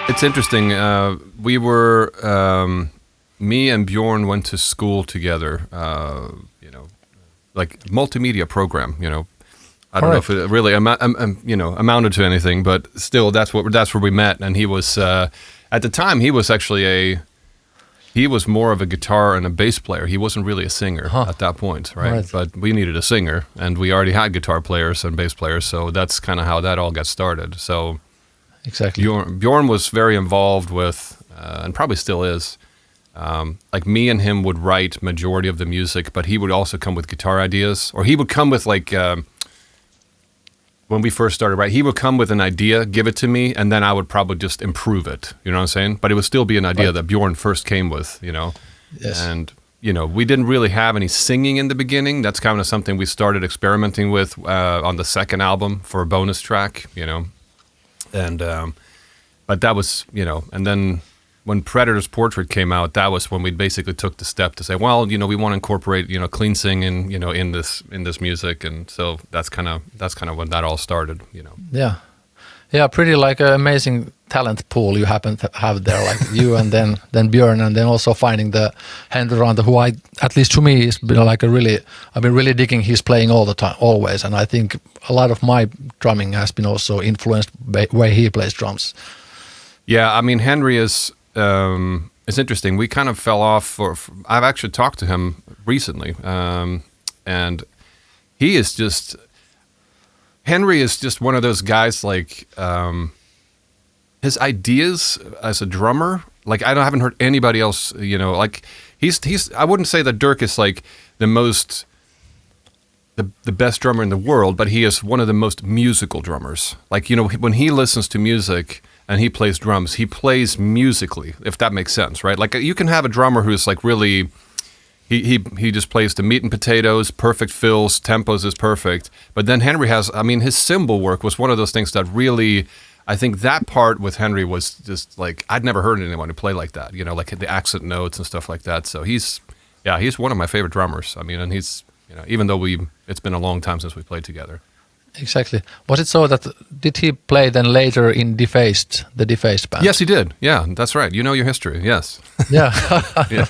It's interesting. Me and Björn went to school together. Like multimedia program. I don't know if it really amounted to anything, but still, that's where we met. And he was at the time he was more of a guitar and a bass player. He wasn't really a singer at that point, right? But we needed a singer, and we already had guitar players and bass players, so that's kind of how that all got started. So exactly, Björn was very involved with, and probably still is. Like me and him would write majority of the music, but he would also come with guitar ideas, or he would come with like. When we first started, right, he would come with an idea, give it to me, and then I would probably just improve it. You know what I'm saying? But it would still be an idea that Björn first came with, Yes. And, we didn't really have any singing in the beginning. That's kind of something we started experimenting with on the second album for a bonus track, And, but that was, and then when Predator's Portrait came out, that was when we basically took the step to say, well, we want to incorporate, clean singing, in this music, and so that's kind of when that all started, Yeah, pretty like an amazing talent pool you happen to have there, like you and then Björn, and then also finding the Ranta, who at least to me has been like I've been really digging his playing all the time, always, and I think a lot of my drumming has been also influenced by the way he plays drums. Yeah, I mean Henry is. It's interesting. We kind of fell off. I've actually talked to him recently, and Henry is just one of those guys. Like his ideas as a drummer. Like I haven't heard anybody else. Like he's. I wouldn't say that Dirk is like the best drummer in the world, but he is one of the most musical drummers. Like when he listens to music. And he plays drums. He plays musically, if that makes sense, right? Like you can have a drummer who's like really, he just plays the meat and potatoes, perfect fills, tempos is perfect. But then Henry his cymbal work was one of those things that really, I think that part with Henry was just like, I'd never heard anyone who play like that, like the accent notes and stuff like that. So he's one of my favorite drummers. I mean, and he's, even though it's been a long time since we played together. Exactly. Was it so that did he play then later in the Defaced band? Yes, he did. Yeah, that's right. You know your history. Yes. Yeah. Yeah.